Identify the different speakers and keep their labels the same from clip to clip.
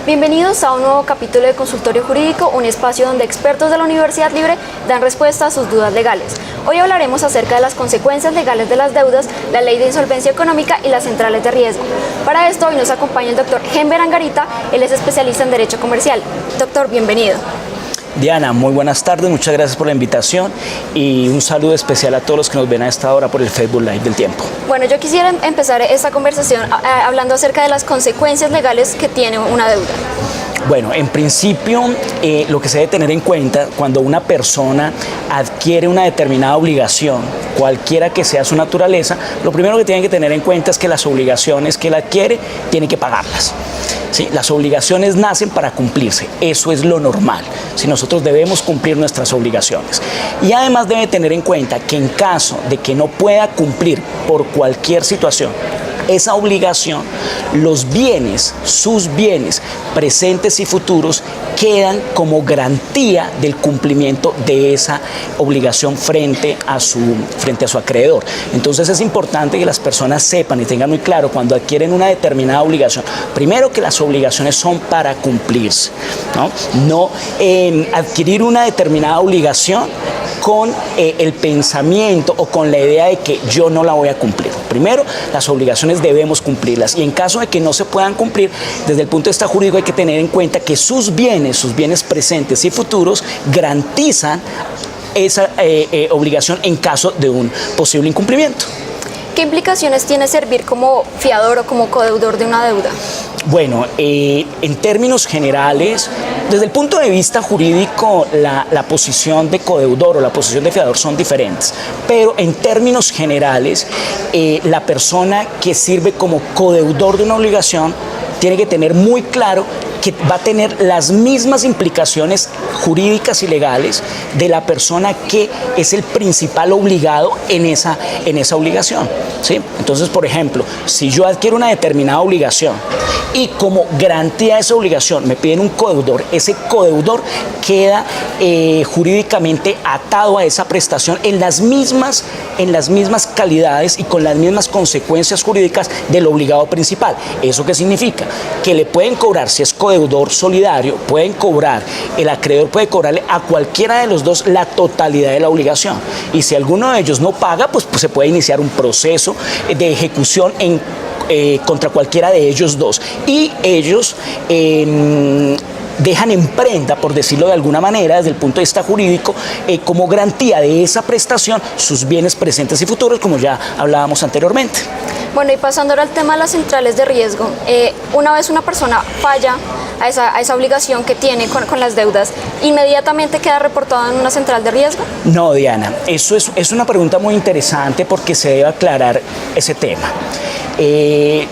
Speaker 1: Bienvenidos a un nuevo capítulo de Consultorio Jurídico, un espacio donde expertos de la Universidad Libre dan respuesta a sus dudas legales. Hoy hablaremos acerca de las consecuencias legales de las deudas, la ley de insolvencia económica y las centrales de riesgo. Para esto hoy nos acompaña el doctor Henber Angarita, él es especialista en Derecho Comercial. Doctor, bienvenido.
Speaker 2: Diana, muy buenas tardes, muchas gracias por la invitación y un saludo especial a todos los que nos ven a esta hora por el Facebook Live del Tiempo.
Speaker 1: Bueno, yo quisiera empezar esta conversación hablando acerca de las consecuencias legales que tiene una deuda.
Speaker 2: Bueno, en principio, lo que se debe tener en cuenta cuando una persona adquiere una determinada obligación, cualquiera que sea su naturaleza, lo primero que tienen que tener en cuenta es que las obligaciones que él adquiere, tiene que pagarlas. ¿Sí? Las obligaciones nacen para cumplirse, eso es lo normal. Si nosotros debemos cumplir nuestras obligaciones. Y además debe tener en cuenta que en caso de que no pueda cumplir por cualquier situación esa obligación, los bienes, sus bienes presentes y futuros quedan como garantía del cumplimiento de esa obligación frente a su acreedor. Entonces es importante que las personas sepan y tengan muy claro cuando adquieren una determinada obligación, primero que las obligaciones son para cumplirse, no adquirir una determinada obligación con el pensamiento o con la idea de que yo no la voy a cumplir. Primero, las obligaciones debemos cumplirlas y en caso de que no se puedan cumplir, desde el punto de vista jurídico hay que tener en cuenta que sus bienes presentes y futuros garantizan esa obligación en caso de un posible incumplimiento.
Speaker 1: ¿Qué implicaciones tiene servir como fiador o como codeudor de una deuda?
Speaker 2: Bueno, en términos generales, desde el punto de vista jurídico, la posición de codeudor o la posición de fiador son diferentes, pero en términos generales, la persona que sirve como codeudor de una obligación tiene que tener muy claro que va a tener las mismas implicaciones jurídicas y legales de la persona que es el principal obligado en esa obligación, ¿sí? Entonces, por ejemplo, si yo adquiero una determinada obligación y como garantía de esa obligación me piden un codeudor, ese codeudor queda jurídicamente atado a esa prestación en las mismas calidades y con las mismas consecuencias jurídicas del obligado principal. ¿Eso qué significa? Que le pueden cobrar, si es codeudor solidario, el acreedor puede cobrarle a cualquiera de los dos la totalidad de la obligación. Y si alguno de ellos no paga, pues se puede iniciar un proceso de ejecución contra cualquiera de ellos dos. Y ellos dejan en prenda, por decirlo de alguna manera, desde el punto de vista jurídico, como garantía de esa prestación, sus bienes presentes y futuros, como ya hablábamos anteriormente.
Speaker 1: Bueno, y pasando ahora al tema de las centrales de riesgo, una vez una persona falla a esa obligación que tiene con las deudas, ¿inmediatamente queda reportado en una central de riesgo?
Speaker 2: No, Diana, eso es una pregunta muy interesante porque se debe aclarar ese tema.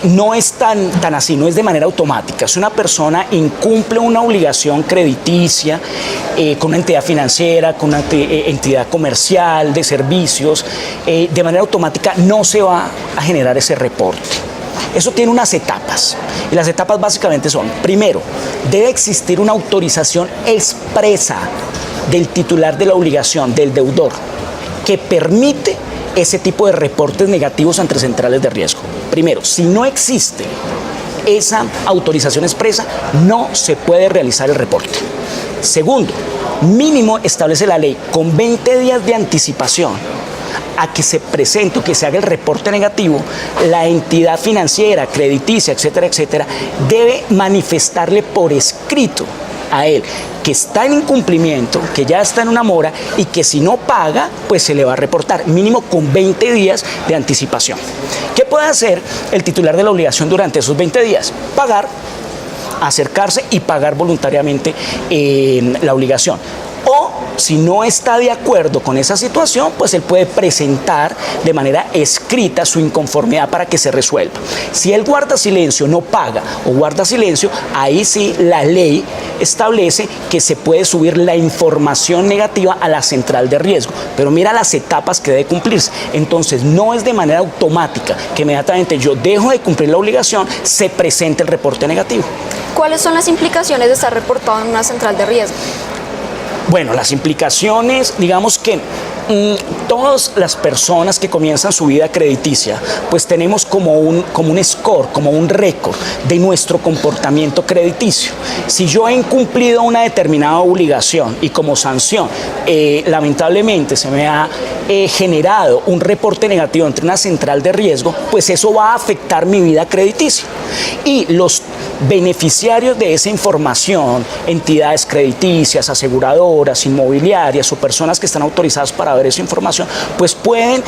Speaker 2: No es tan así, no es de manera automática. Si una persona incumple una obligación crediticia con una entidad financiera, con una entidad comercial, de servicios, de manera automática no se va a generar ese reporte. Eso tiene unas etapas y las etapas básicamente son: primero, debe existir una autorización expresa del titular de la obligación, del deudor, que permite ese tipo de reportes negativos ante centrales de riesgo. Primero, si no existe esa autorización expresa, no se puede realizar el reporte. Segundo, mínimo establece la ley con 20 días de anticipación a que se presente o que se haga el reporte negativo, la entidad financiera, crediticia, etcétera, etcétera, debe manifestarle por escrito a él que está en incumplimiento, que ya está en una mora y que si no paga, pues se le va a reportar, mínimo con 20 días de anticipación. ¿Qué puede hacer el titular de la obligación durante esos 20 días? Pagar, acercarse y pagar voluntariamente la obligación. O si no está de acuerdo con esa situación, pues él puede presentar de manera escrita su inconformidad para que se resuelva. Si él guarda silencio, no paga o guarda silencio, ahí sí la ley establece que se puede subir la información negativa a la central de riesgo. Pero mira las etapas que debe cumplirse. Entonces no es de manera automática que inmediatamente yo dejo de cumplir la obligación, se presente el reporte negativo.
Speaker 1: ¿Cuáles son las implicaciones de estar reportado en una central de riesgo?
Speaker 2: Bueno, las implicaciones, digamos que Todas las personas que comienzan su vida crediticia, pues tenemos como un score, como un récord de nuestro comportamiento crediticio. Si yo he incumplido una determinada obligación y como sanción, lamentablemente se me ha generado un reporte negativo ante una central de riesgo, pues eso va a afectar mi vida crediticia. Y los beneficiarios de esa información, entidades crediticias, aseguradoras, inmobiliarias o personas que están autorizadas para ver esa información, pues pueden,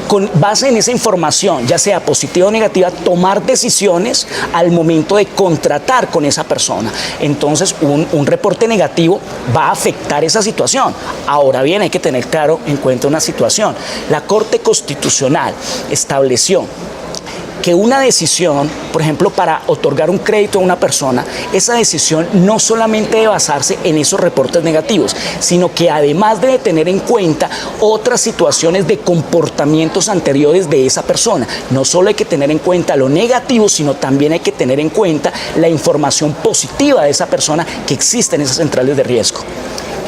Speaker 2: con base en esa información, ya sea positiva o negativa, tomar decisiones al momento de contratar con esa persona. Entonces, un reporte negativo va a afectar esa situación. Ahora bien, hay que tener claro en cuenta una situación. La Corte Constitucional estableció que una decisión, por ejemplo, para otorgar un crédito a una persona, esa decisión no solamente debe basarse en esos reportes negativos, sino que además debe tener en cuenta otras situaciones de comportamientos anteriores de esa persona. No solo hay que tener en cuenta lo negativo, sino también hay que tener en cuenta la información positiva de esa persona que existe en esas centrales de riesgo.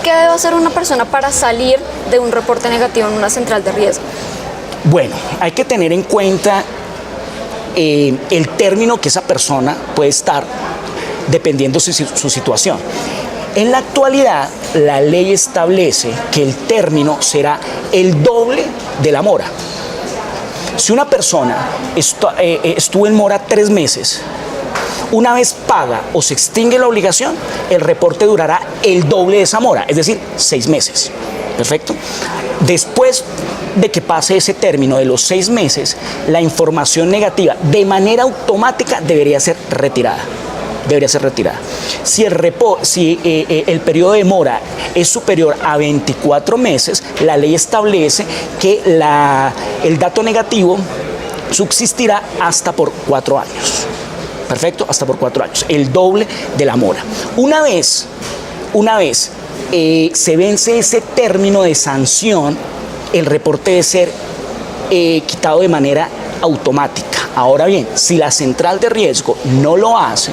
Speaker 1: ¿Qué debe hacer una persona para salir de un reporte negativo en una central de riesgo?
Speaker 2: Bueno, hay que tener en cuenta el término que esa persona puede estar dependiendo de su situación. En la actualidad, la ley establece que el término será el doble de la mora. Si una persona estuvo en mora 3 meses, una vez paga o se extingue la obligación, el reporte durará el doble de esa mora, es decir, 6 meses. ¿Perfecto? Después de que pase ese término de los 6 meses, la información negativa de manera automática debería ser retirada. Si el periodo de mora es superior a 24 meses, la ley establece que el dato negativo subsistirá hasta por 4 años. Perfecto, hasta por 4 años, el doble de la mora. Una vez se vence ese término de sanción, el reporte debe ser quitado de manera automática. Ahora bien, si la central de riesgo no lo hace,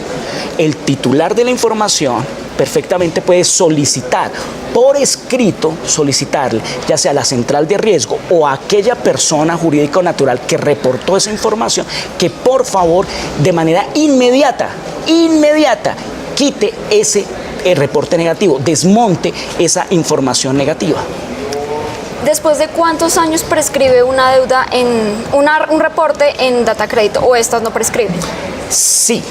Speaker 2: el titular de la información perfectamente puede solicitar por escrito, solicitarle, ya sea a la central de riesgo o a aquella persona jurídica o natural que reportó esa información, que por favor de manera inmediata, quite ese reporte negativo, desmonte esa información negativa.
Speaker 1: ¿Después de cuántos años prescribe una deuda un reporte en Datacrédito o estas no prescriben?
Speaker 2: Sí,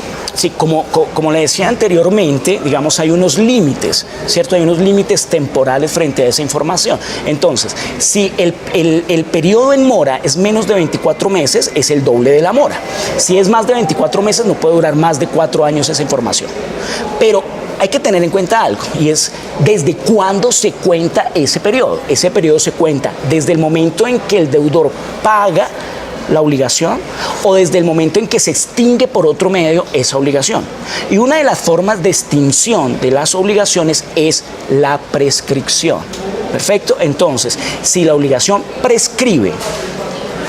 Speaker 2: como le decía anteriormente, digamos, hay unos límites, ¿cierto? Hay unos límites temporales frente a esa información. Entonces, si el periodo en mora es menos de 24 meses, es el doble de la mora. Si es más de 24 meses, no puede durar más de 4 años esa información. Pero hay que tener en cuenta algo, y es desde cuándo se cuenta ese periodo. Ese periodo se cuenta desde el momento en que el deudor paga la obligación o desde el momento en que se extingue por otro medio esa obligación. Y una de las formas de extinción de las obligaciones es la prescripción. Perfecto. Entonces, si la obligación prescribe,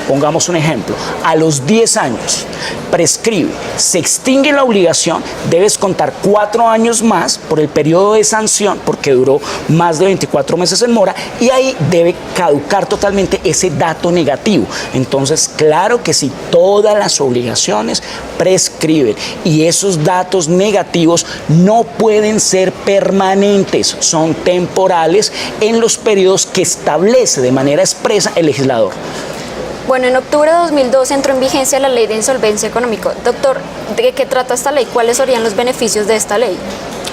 Speaker 2: pongamos un ejemplo, a los 10 años prescribe, se extingue la obligación, debes contar 4 años más por el periodo de sanción, porque duró más de 24 meses en mora, y ahí debe caducar totalmente ese dato negativo. Entonces, claro que sí, todas las obligaciones prescriben, y esos datos negativos no pueden ser permanentes, son temporales en los periodos que establece de manera expresa el legislador.
Speaker 1: Bueno, en octubre de 2012 entró en vigencia la Ley de Insolvencia Económica. Doctor, ¿de qué trata esta ley? ¿Cuáles serían los beneficios de esta ley?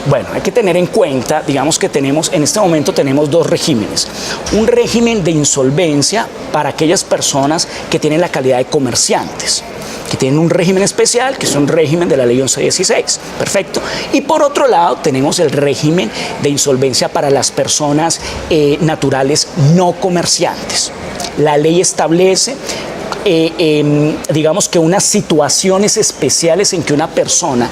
Speaker 2: Bueno, hay que tener en cuenta, digamos que en este momento tenemos 2 regímenes. Un régimen de insolvencia para aquellas personas que tienen la calidad de comerciantes, que tienen un régimen especial, que es un régimen de la Ley 1116. Perfecto. Y por otro lado, tenemos el régimen de insolvencia para las personas naturales no comerciantes. La ley establece, digamos que unas situaciones especiales en que una persona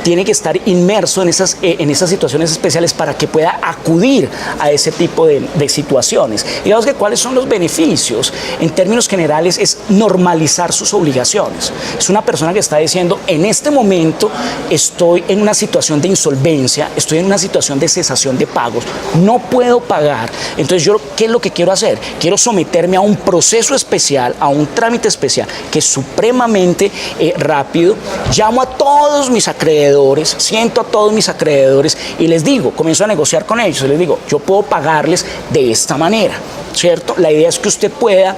Speaker 2: tiene que estar inmerso en esas situaciones especiales para que pueda acudir a ese tipo de situaciones. Digamos que cuáles son los beneficios. En términos generales es normalizar sus obligaciones. Es una persona que está diciendo, en este momento estoy en una situación de insolvencia, estoy en una situación de cesación de pagos, no puedo pagar. Entonces yo, ¿qué es lo que quiero hacer? Quiero someterme a un proceso especial, a un trámite especial que es supremamente rápido. Llamo a todos mis acreedores, siento a todos mis acreedores y les digo, comienzo a negociar con ellos, les digo, yo puedo pagarles de esta manera, ¿cierto? La idea es que usted pueda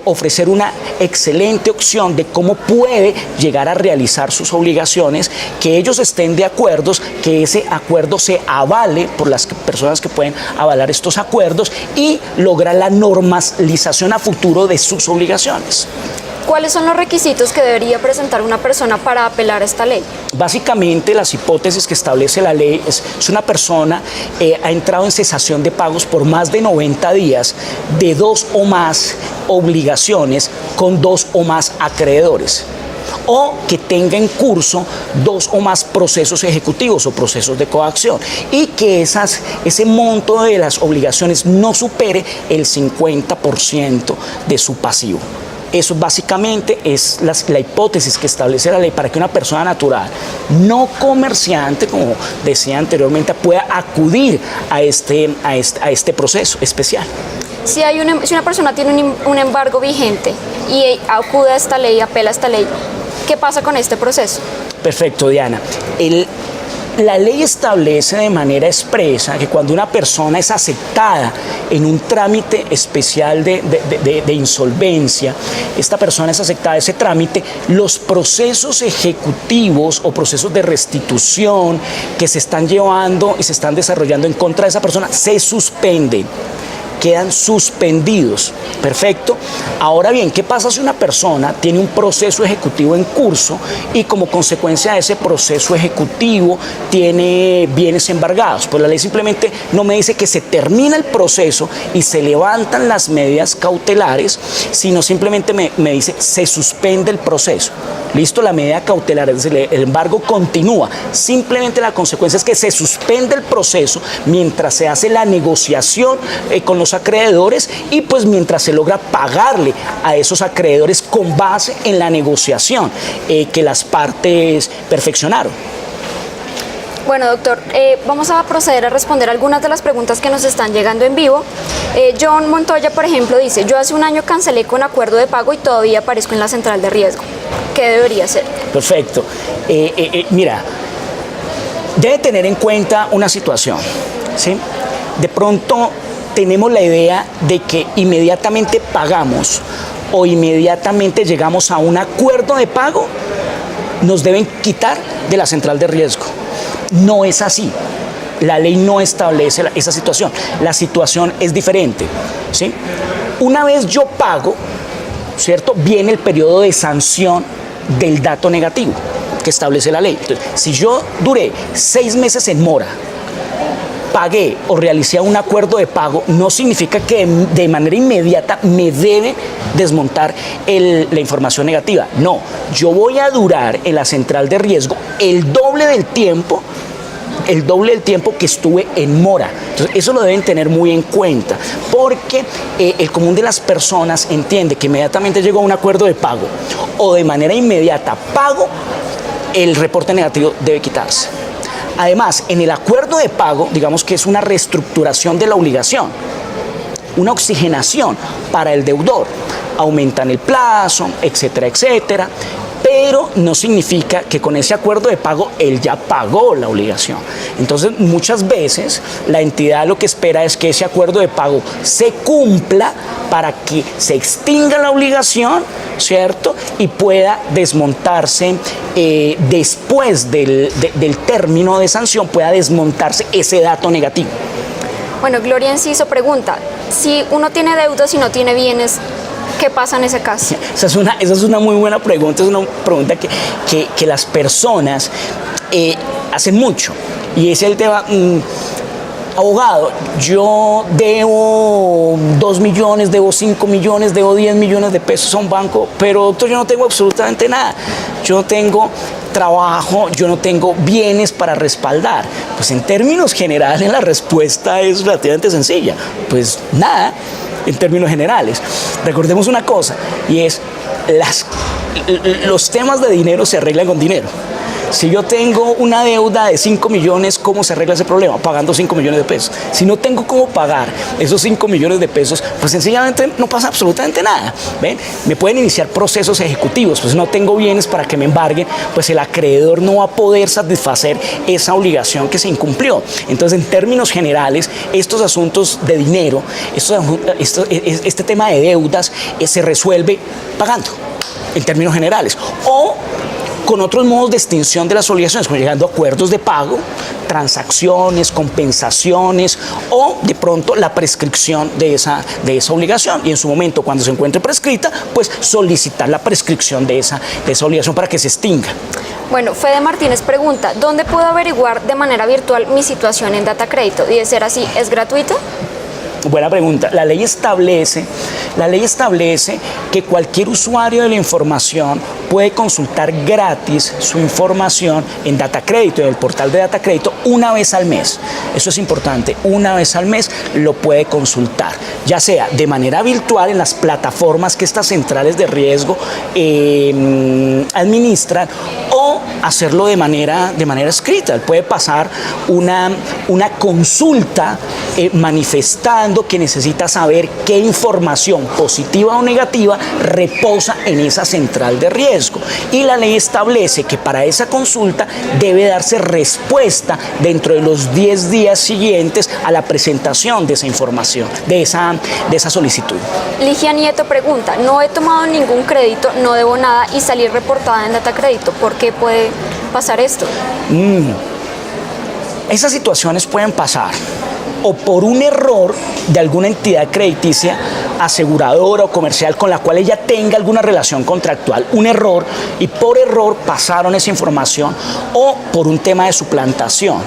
Speaker 2: ofrecer una excelente opción de cómo puede llegar a realizar sus obligaciones, que ellos estén de acuerdo, que ese acuerdo se avale por las personas que pueden avalar estos acuerdos y lograr la normalización a futuro de sus obligaciones.
Speaker 1: ¿Cuáles son los requisitos que debería presentar una persona para apelar a esta ley?
Speaker 2: Básicamente, las hipótesis que establece la ley es una persona ha entrado en cesación de pagos por más de 90 días de 2 o más obligaciones con 2 o más acreedores, o que tenga en curso 2 o más procesos ejecutivos o procesos de coacción, y que ese monto de las obligaciones no supere el 50% de su pasivo. Eso básicamente es la hipótesis que establece la ley para que una persona natural, no comerciante, como decía anteriormente, pueda acudir a este proceso especial.
Speaker 1: Si una persona tiene un embargo vigente y acude a esta ley, apela a esta ley, ¿qué pasa con este proceso? Perfecto, Diana.
Speaker 2: La ley establece de manera expresa que cuando una persona es aceptada en un trámite especial de insolvencia, esta persona es aceptada ese trámite, los procesos ejecutivos o procesos de restitución que se están llevando y se están desarrollando en contra de esa persona se suspenden. Quedan suspendidos. Perfecto. Ahora bien, ¿qué pasa si una persona tiene un proceso ejecutivo en curso y como consecuencia de ese proceso ejecutivo tiene bienes embargados? Pues la ley simplemente no me dice que se termina el proceso y se levantan las medidas cautelares, sino simplemente me dice se suspende el proceso. Listo, la medida cautelar, es decir, el embargo continúa. Simplemente la consecuencia es que se suspende el proceso mientras se hace la negociación con los acreedores y pues mientras se logra pagarle a esos acreedores con base en la negociación que las partes perfeccionaron.
Speaker 1: Bueno, doctor, vamos a proceder a responder algunas de las preguntas que nos están llegando en vivo. John Montoya, por ejemplo, dice, yo hace un año cancelé con acuerdo de pago y todavía aparezco en la central de riesgo. ¿Qué debería hacer?
Speaker 2: Perfecto. Mira, debe tener en cuenta una situación, ¿sí? De pronto tenemos la idea de que inmediatamente pagamos o inmediatamente llegamos a un acuerdo de pago, nos deben quitar de la central de riesgo. No es así. La ley no establece esa situación. La situación es diferente, ¿sí? Una vez yo pago, ¿cierto? Viene el periodo de sanción del dato negativo que establece la ley. Entonces, si yo duré 6 meses en mora, pagué o realicé un acuerdo de pago, no significa que de manera inmediata me debe desmontar la información negativa. No, yo voy a durar en la central de riesgo el doble del tiempo que estuve en mora. Entonces, eso lo deben tener muy en cuenta, porque el común de las personas entiende que inmediatamente llegó a un acuerdo de pago o de manera inmediata pago, el reporte negativo debe quitarse. Además, en el acuerdo de pago, digamos que es una reestructuración de la obligación, una oxigenación para el deudor. Aumentan el plazo, etcétera, etcétera. Pero no significa que con ese acuerdo de pago él ya pagó la obligación. Entonces, muchas veces la entidad lo que espera es que ese acuerdo de pago se cumpla para que se extinga la obligación, ¿cierto? Y pueda desmontarse después del término de sanción, pueda desmontarse ese dato negativo.
Speaker 1: Bueno, Gloria Enciso pregunta, si uno tiene deudas y no tiene bienes, ¿qué pasa en ese caso?
Speaker 2: Esa es una muy buena pregunta, es una pregunta que las personas hacen mucho. Y es el tema, abogado, yo debo 2 millones, debo 5 millones, debo 10 millones de pesos a un banco, pero doctor, yo no tengo absolutamente nada. Yo no tengo trabajo, yo no tengo bienes para respaldar. Pues en términos generales la respuesta es relativamente sencilla. Pues nada, en términos generales. Recordemos una cosa, y es los temas de dinero se arreglan con dinero. Si yo tengo una deuda de 5 millones, ¿cómo se arregla ese problema? Pagando 5 millones de pesos. Si no tengo cómo pagar esos 5 millones de pesos, pues sencillamente no pasa absolutamente nada. ¿Ven? Me pueden iniciar procesos ejecutivos, pues no tengo bienes para que me embarguen, pues el acreedor no va a poder satisfacer esa obligación que se incumplió. Entonces, en términos generales, estos asuntos de dinero, este tema de deudas se resuelve pagando, en términos generales. O con otros modos de extinción de las obligaciones, como llegando a acuerdos de pago, transacciones, compensaciones o de pronto la prescripción de esa obligación. Y en su momento, cuando se encuentre prescrita, pues solicitar la prescripción de esa obligación para que se extinga.
Speaker 1: Bueno, Fede Martínez pregunta, ¿dónde puedo averiguar de manera virtual mi situación en Datacrédito? Y de ser así, ¿es gratuito?
Speaker 2: Buena pregunta. La ley establece que cualquier usuario de la información puede consultar gratis su información en Datacrédito, en el portal de Datacrédito, una vez al mes. Eso es importante, una vez al mes lo puede consultar, ya sea de manera virtual en las plataformas que estas centrales de riesgo administran, o hacerlo de manera escrita. Él puede pasar una consulta manifestando que necesita saber qué información positiva o negativa reposa en esa central de riesgo. Y la ley establece que para esa consulta debe darse respuesta dentro de los 10 días siguientes a la presentación de esa información, de esa solicitud.
Speaker 1: Ligia Nieto pregunta, no he tomado ningún crédito, no debo nada y salí reportada en Datacrédito. ¿Por qué puede pasar esto?
Speaker 2: Esas situaciones pueden pasar o por un error de alguna entidad crediticia, aseguradora o comercial con la cual ella tenga alguna relación contractual, un error, y por error pasaron esa información, o por un tema de suplantación.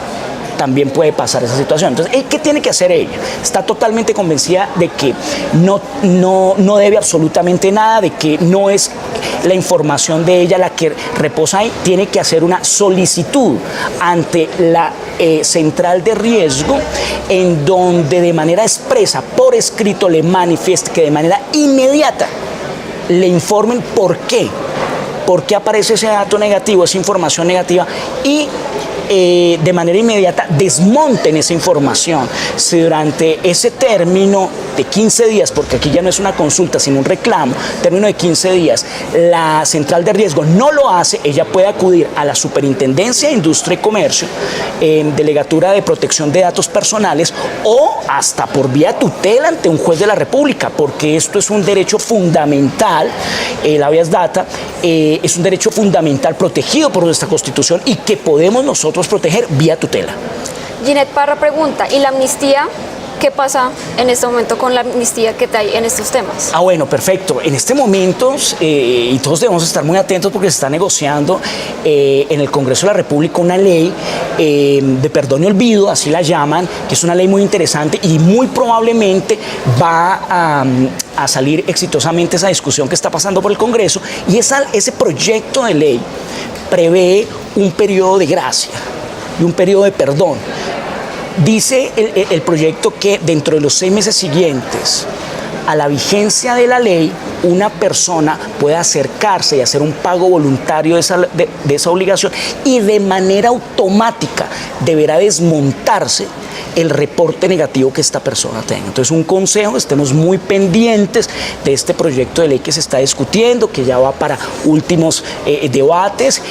Speaker 2: También puede pasar esa situación. Entonces, ¿qué tiene que hacer ella? Está totalmente convencida de que no debe absolutamente nada, de que no es la información de ella la que reposa ahí. Tiene que hacer una solicitud ante la central de riesgo, en donde de manera expresa, por escrito, le manifieste que de manera inmediata le informen por qué aparece ese dato negativo, esa información negativa, y de manera inmediata desmonten esa información. Si durante ese término de 15 días, porque aquí ya no es una consulta sino un reclamo, término de 15 días, la central de riesgo no lo hace, ella puede acudir a la Superintendencia de Industria y Comercio, Delegatura de Protección de Datos Personales, o hasta por vía tutela ante un juez de la República, porque esto es un derecho fundamental. El habeas data es un derecho fundamental protegido por nuestra Constitución y que podemos nosotros proteger vía tutela.
Speaker 1: Ginette Parra pregunta, ¿y la amnistía? ¿Qué pasa en este momento con la amnistía que hay en estos temas?
Speaker 2: Bueno, perfecto. En este momento, y todos debemos estar muy atentos porque se está negociando en el Congreso de la República una ley de perdón y olvido, así la llaman, que es una ley muy interesante y muy probablemente va a salir exitosamente esa discusión que está pasando por el Congreso, y ese proyecto de ley prevé un periodo de gracia y un periodo de perdón. Dice el proyecto que dentro de los 6 meses siguientes a la vigencia de la ley, una persona puede acercarse y hacer un pago voluntario de esa obligación, y de manera automática deberá desmontarse el reporte negativo que esta persona tenga. Entonces, un consejo: estemos muy pendientes de este proyecto de ley que se está discutiendo, que ya va para últimos debates,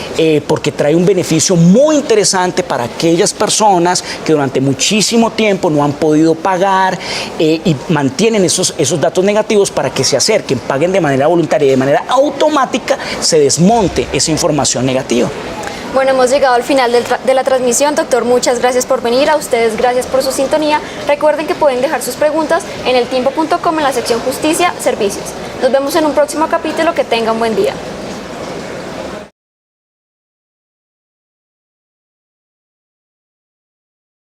Speaker 2: porque trae un beneficio muy interesante para aquellas personas que durante muchísimo tiempo no han podido pagar y mantienen esos datos negativos, para que se acerquen, paguen de manera voluntaria y de manera automática se desmonte esa información negativa.
Speaker 1: Bueno, hemos llegado al final de la transmisión. Doctor, muchas gracias por venir. A ustedes, gracias por su sintonía. Recuerden que pueden dejar sus preguntas en eltiempo.com en la sección Justicia, Servicios. Nos vemos en un próximo capítulo. Que tengan buen día.